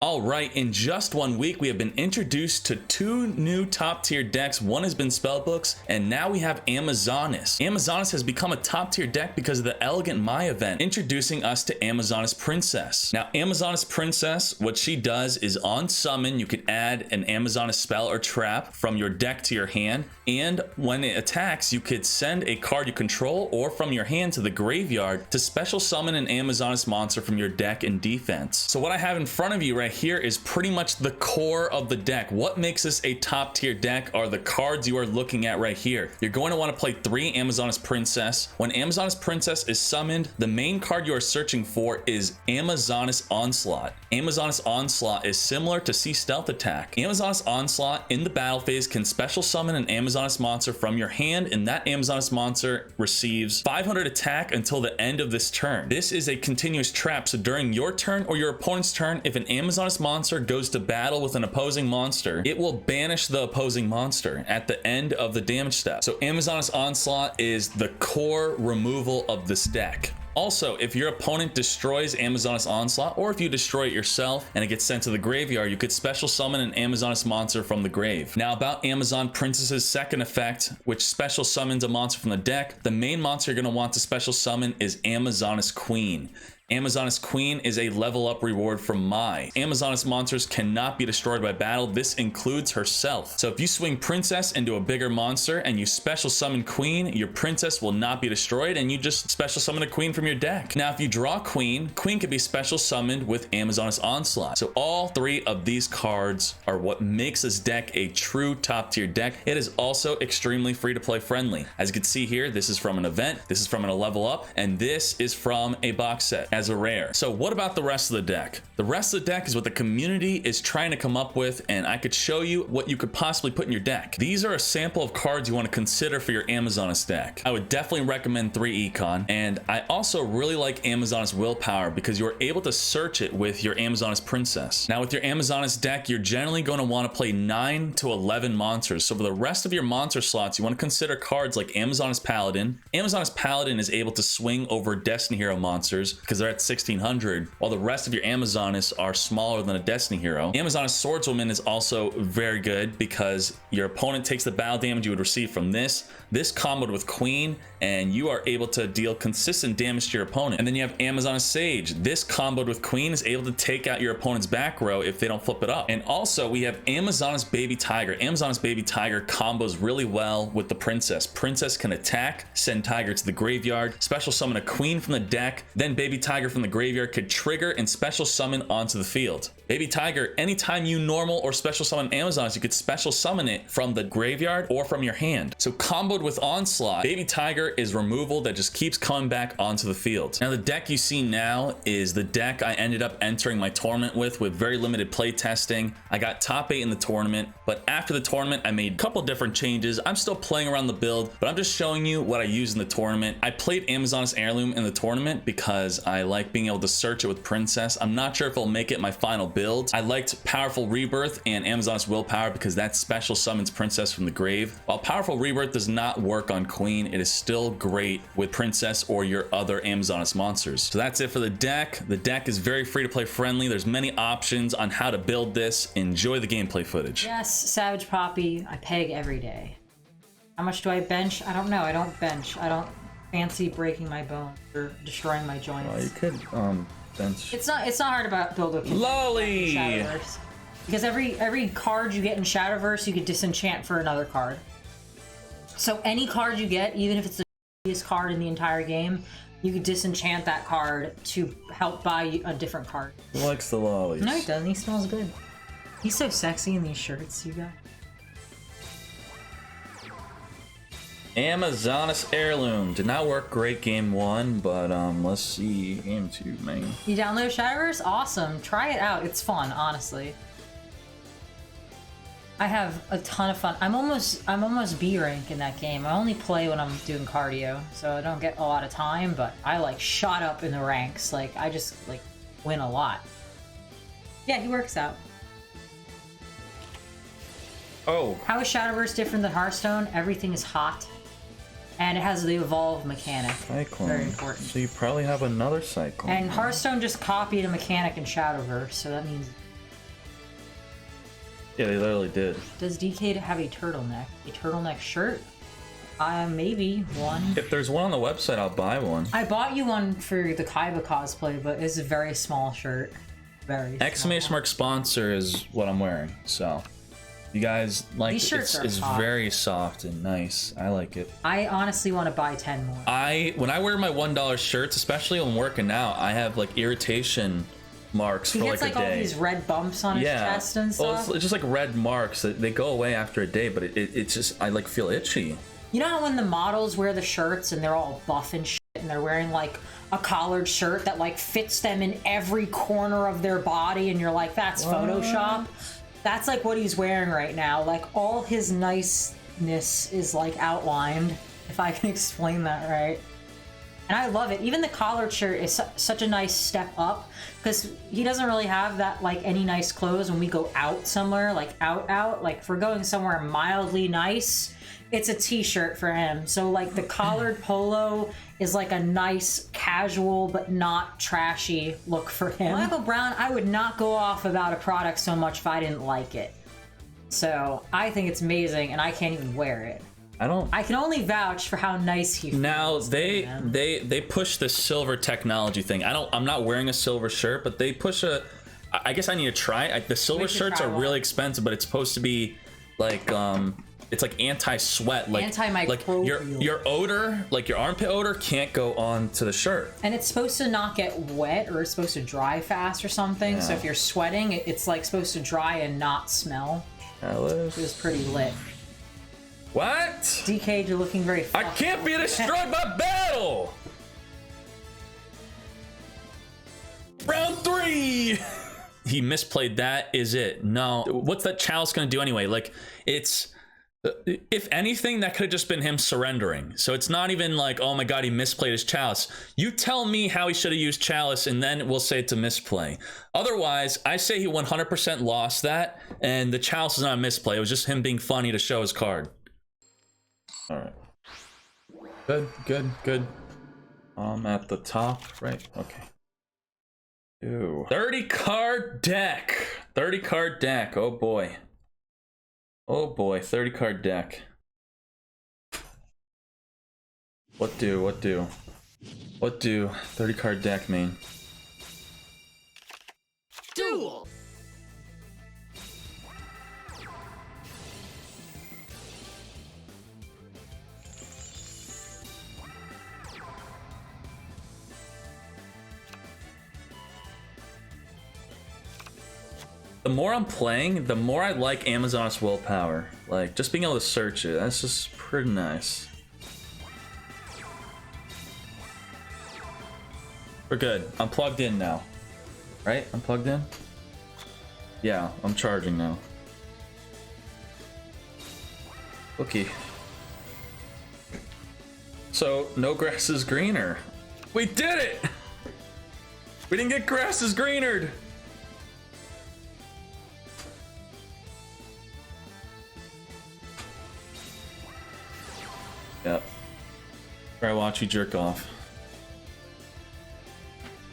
All right, in just 1 week, we have been introduced to 2 new top tier decks. One has been Spellbooks, and now we have Amazonas. Amazonas has become a top tier deck because of the Elegant Mai event, introducing us to Amazonas Princess. Now, Amazonas Princess, what she does is on summon, you can add an Amazonas spell or trap from your deck to your hand, and when it attacks, you could send a card you control or from your hand to the graveyard to special summon an Amazonas monster from your deck in defense. So what I have in front of you right here is pretty much the core of the deck. What makes this a top tier deck are the cards you are looking at right here. You're going to want to play 3 Amazonas Princess. When Amazonas Princess is summoned, the main card you are searching for is Amazonas Onslaught. Amazonas Onslaught is similar to Sea Stealth Attack. Amazonas Onslaught in the battle phase can special summon an Amazonas monster from your hand, and that Amazonas monster receives 500 attack until the end of this turn. This is a continuous trap, so during your turn or your opponent's turn, if an Amazonas monster goes to battle with an opposing monster, it will banish the opposing monster at the end of the damage step. So Amazonas Onslaught is the core removal of this deck. Also, if your opponent destroys Amazonas Onslaught, or if you destroy it yourself and it gets sent to the graveyard, you could special summon an Amazonas monster from the grave. Now, about Amazon Princess's second effect, which special summons a monster from the deck, the main monster you're going to want to special summon is Amazonas Queen. Amazonas Queen is a level up reward from Mai. Amazonas monsters cannot be destroyed by battle. This includes herself. So if you swing Princess into a bigger monster and you special summon Queen, your Princess will not be destroyed and you just special summon a Queen from your deck. Now, if you draw Queen, Queen can be special summoned with Amazonas Onslaught. So all 3 of these cards are what makes this deck a true top tier deck. It is also extremely free to play friendly. As you can see here, this is from an event, this is from a level up, and this is from a box set as a rare. So what about the rest of the deck? The rest of the deck is what the community is trying to come up with, and I could show you what you could possibly put in your deck. These are a sample of cards you want to consider for your Amazonas deck. I would definitely recommend 3 Econ, and I also really like Amazonas Willpower because you're able to search it with your Amazonas Princess. Now with your Amazonas deck, you're generally going to want to play 9 to 11 monsters. So for the rest of your monster slots, you want to consider cards like Amazonas Paladin. Amazonas Paladin is able to swing over Destiny Hero monsters because they're at 1600, while the rest of your Amazonas are smaller than a Destiny Hero. Amazonas Swordswoman is also very good because your opponent takes the battle damage you would receive from this comboed with Queen, and you are able to deal consistent damage to your opponent. And then you have Amazonas Sage. This comboed with Queen is able to take out your opponent's back row if they don't flip it up. And also we have Amazonas Baby Tiger. Amazonas Baby Tiger combos really well with the Princess. Princess can attack, send Tiger to the graveyard, special summon a Queen from the deck, then Baby Tiger from the graveyard could trigger and special summon onto the field. Baby Tiger, anytime you normal or special summon Amazonas, you could special summon it from the graveyard or from your hand. So comboed with Onslaught, Baby Tiger is removal that just keeps coming back onto the field. Now the deck you see now is the deck I ended up entering my tournament with very limited play testing. I got top 8 in the tournament, but after the tournament I made a couple different changes. I'm still playing around the build, but I'm just showing you what I use in the tournament. I played Amazonas Heirloom in the tournament because I like being able to search it with Princess. I'm not sure if it'll make it my final build. I liked Powerful Rebirth and Amazonas Willpower because that special summons Princess from the grave. While Powerful Rebirth does not work on Queen, it is still great with Princess or your other Amazonas monsters. So that's it for the deck. The deck is very free to play friendly. There's many options on how to build this. Enjoy the gameplay footage. Yes, Savage Poppy. I peg every day. How much do I bench? I don't know. I don't bench. I don't fancy breaking my bones or destroying my joints. Well, you could bench. It's not hard about build with Lolly! Shadowverse. Because every card you get in Shadowverse, you could disenchant for another card. So any card you get, even if it's the shittiest card in the entire game, you could disenchant that card to help buy you a different card. He likes the lollies. No, he doesn't. He smells good. He's so sexy in these shirts, you guys. Amazonas Heirloom did not work great game 1, but let's see game 2, man. You download Shadowverse? Awesome. Try it out. It's fun, honestly. I have a ton of fun. I'm almost B rank in that game. I only play when I'm doing cardio, so I don't get a lot of time, but I like shot up in the ranks. Like I just like win a lot. Yeah, he works out. Oh. How is Shadowverse different than Hearthstone? Everything is hot. And it has the evolve mechanic. Cyclone. Very important. So you probably have another Cyclone. And Hearthstone just copied a mechanic in Shadowverse, so that means Yeah, they literally did. Does DK have a turtleneck? A turtleneck shirt? Maybe one. If there's one on the website, I'll buy one. I bought you one for the Kaiba cosplay, but it's a very small shirt. Very Exclamation mark sponsor is what I'm wearing. So, you guys like These shirts are it's hot. very soft and nice. I like it. I honestly want to buy 10 more. When I wear my $1 shirts, especially when working out, I have like irritation marks He for gets like like a day. all these red bumps on his chest and Well, stuff. it's just like red marks. They go away after a day, but it's just I like feel itchy. You know how when the models wear the shirts and they're all buff and shit and they're wearing like a collared shirt that like fits them in every corner of their body and you're like, that's Photoshop? That's like what he's wearing right now. Like all his niceness is like outlined, if I can explain that right. And I love it. Even the collared shirt is such a nice step up because he doesn't really have that like any nice clothes when we go out somewhere, like out. Like if we're going somewhere mildly nice, it's a t-shirt for him. So like the collared polo is like a nice casual but not trashy look for him. Michael Brown, I would not go off about a product so much if I didn't like it. So I think it's amazing and I can't even wear it. I can only vouch for how nice he feels. Now they push the silver technology thing. I'm not wearing a silver shirt, but they push I guess I need to try it. The silver shirts are really expensive, but it's supposed to be like it's like anti-sweat, like antimicrobial. Like your odor, like your armpit odor, can't go on to the shirt. And it's supposed to not get wet, or it's supposed to dry fast or something. Yeah. So if you're sweating, it's like supposed to dry and not smell. Alice. It was pretty lit. What? DK, you're looking very. I can't be destroyed by battle. Round 3. He misplayed that. Is it? No. What's that chalice gonna do anyway? Like it's. If anything, that could have just been him surrendering. So it's not even like, oh my god, he misplayed his chalice. You tell me how he should have used chalice, and then we'll say it's a misplay. Otherwise, I say he 100% lost that, and the chalice is not a misplay. It was just him being funny to show his card. All right. Good. At the top, right? Okay. Ew. 30 card deck. 30 card deck. Oh boy. Oh boy, 30 card deck. What do 30 card deck mean? Duel! The more I'm playing, the more I like Amazon's willpower. Like, just being able to search it, that's just pretty nice. We're good. I'm plugged in now. Right? I'm plugged in? Yeah, I'm charging now. Okay. So, no grass is greener. We did it! We didn't get grass is greenered! Yep. Or I watch you jerk off.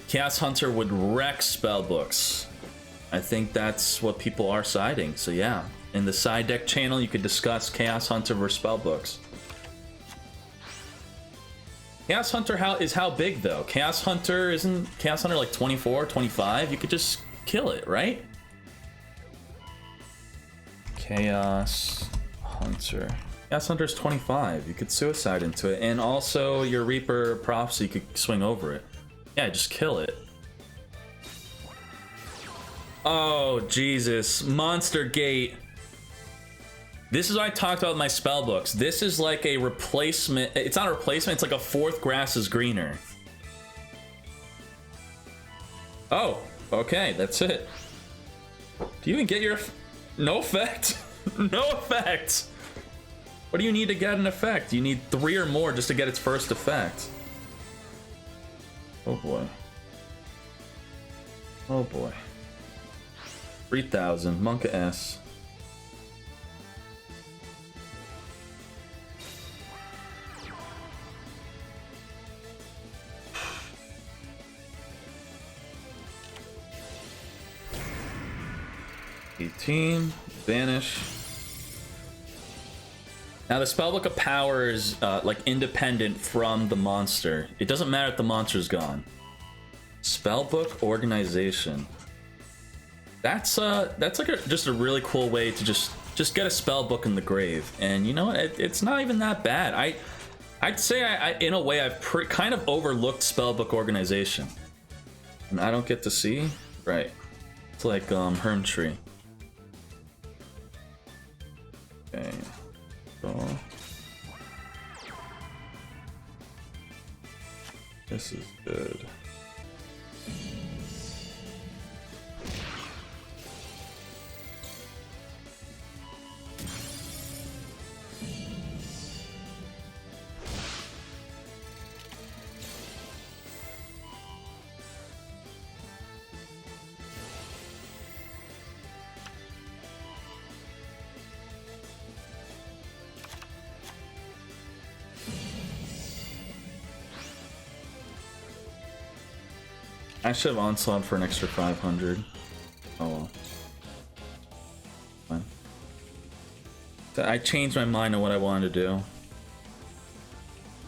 Chaos Hunter would wreck spellbooks. I think that's what people are citing. So yeah, in the side deck channel, you could discuss Chaos Hunter versus spellbooks. Chaos Hunter is how big though? Chaos Hunter isn't Chaos Hunter like 24, 25? You could just kill it, right? Chaos Hunter. Chaos Hunter's 25. You could suicide into it. And also your Reaper Prophecy could swing over it. Yeah, just kill it. Oh, Jesus. Monster Gate. This is what I talked about with my spellbooks. This is like a replacement. It's not a replacement. It's like a 4th grass is greener. Oh, okay. That's it. Do you even get your... No effect? No effect. What do you need to get an effect? You need 3 or more just to get its first effect. Oh boy. Oh boy. 3,000. Monka S. 18, vanish. Now the spellbook of power is like independent from the monster. It doesn't matter if the monster's gone. Spellbook organization. That's like just a really cool way to just get a spellbook in the grave. And you know what? It's not even that bad. I'd say I in a way I've kind of overlooked spellbook organization. And I don't get to see. Right. It's like Herm Tree. Okay. So this is good. I should have onslaught for an extra 500. Oh well. Fine. I changed my mind on what I wanted to do.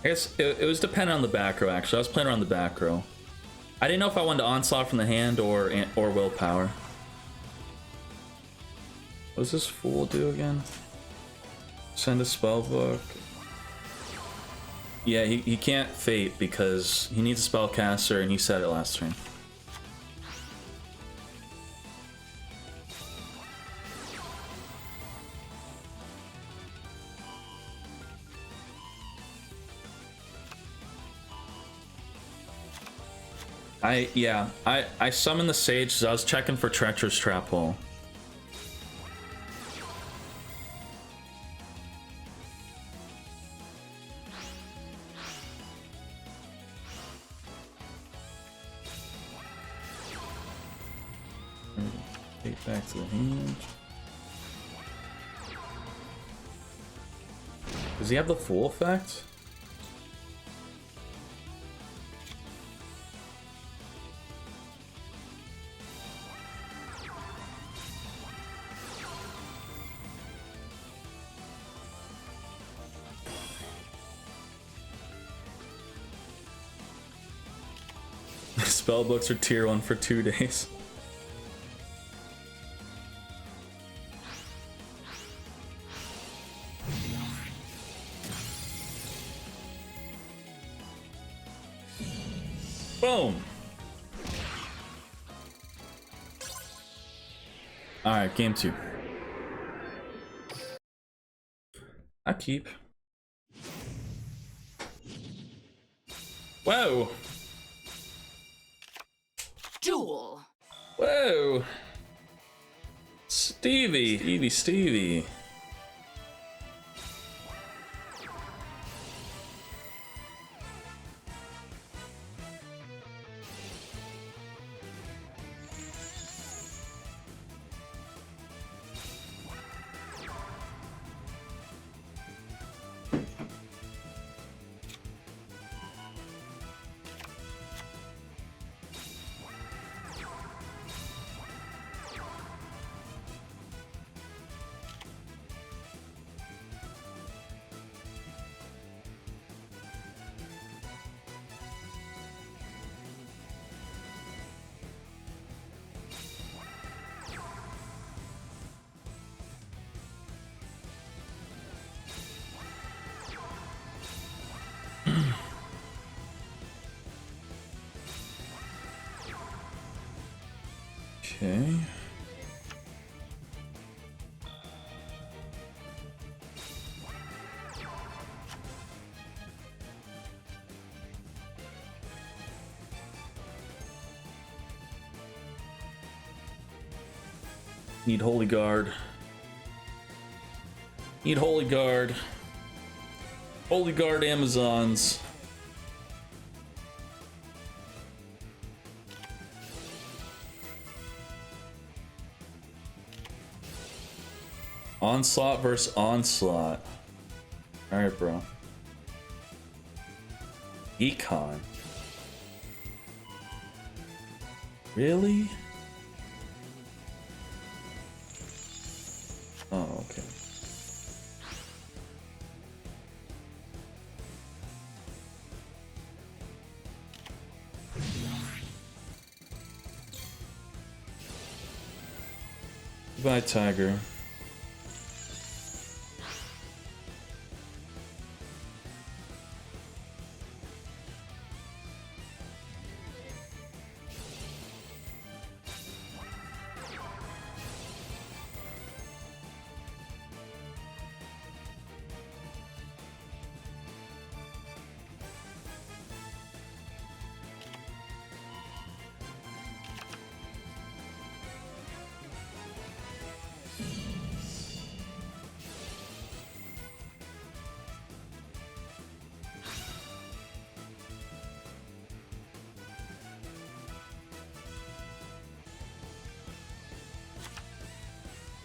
I guess it was dependent on the back row, actually. I was playing around the back row. I didn't know if I wanted to onslaught from the hand or willpower. What does this fool do again? Send a spellbook. Yeah, he can't fate because he needs a spellcaster and he said it last turn. I summoned the Sage because I was checking for Treacherous Trap Hole. Take back to the hand. Does he have the full effect? Spellbooks are tier 1 for 2 days. Boom! Alright, game 2. I keep. Whoa! Duel. Whoa! Stevie. Okay. Need Holy Guard. Need Holy Guard. Holy Guard Amazons. Onslaught versus Onslaught. Alright, bro. Econ. Oh, okay. Goodbye, Tiger.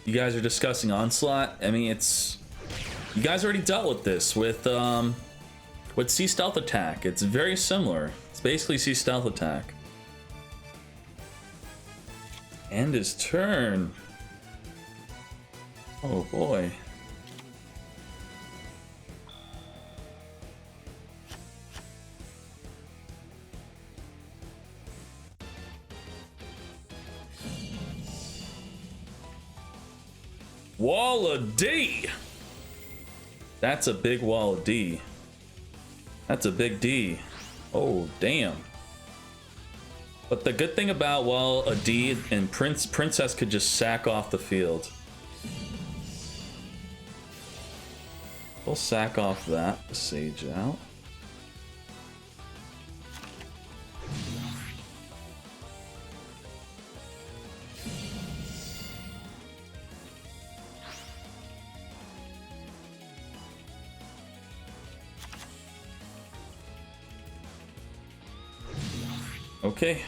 You guys are discussing Onslaught. I mean, it's, you guys already dealt with this with C Stealth Attack. It's very similar. It's basically C Stealth Attack. End his turn. Oh boy. Wall of D. That's a big wall of D. That's a big D. Oh, damn. But the good thing about Wall of D and Princess could just sack off the field. We'll sack off that. Sage out. Okay.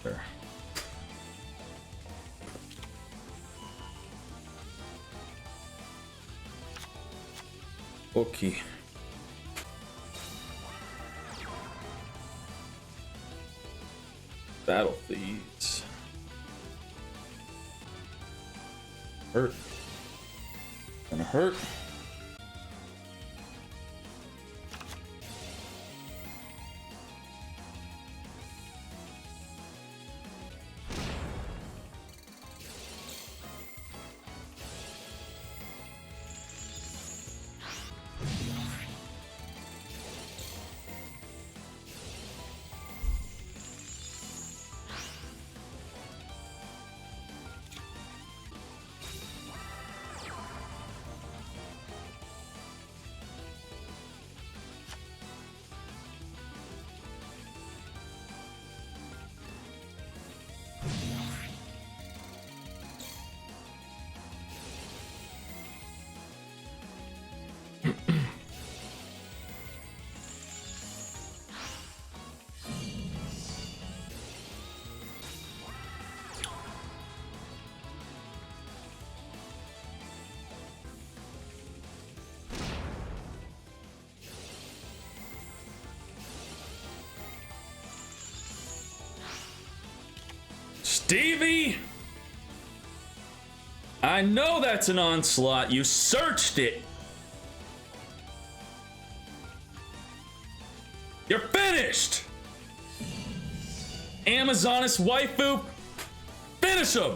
There. Okay. Battle Thieves. Hurt. Gonna hurt. Stevie! I know that's an onslaught. You searched it. You're finished! Amazonis waifu, finish him!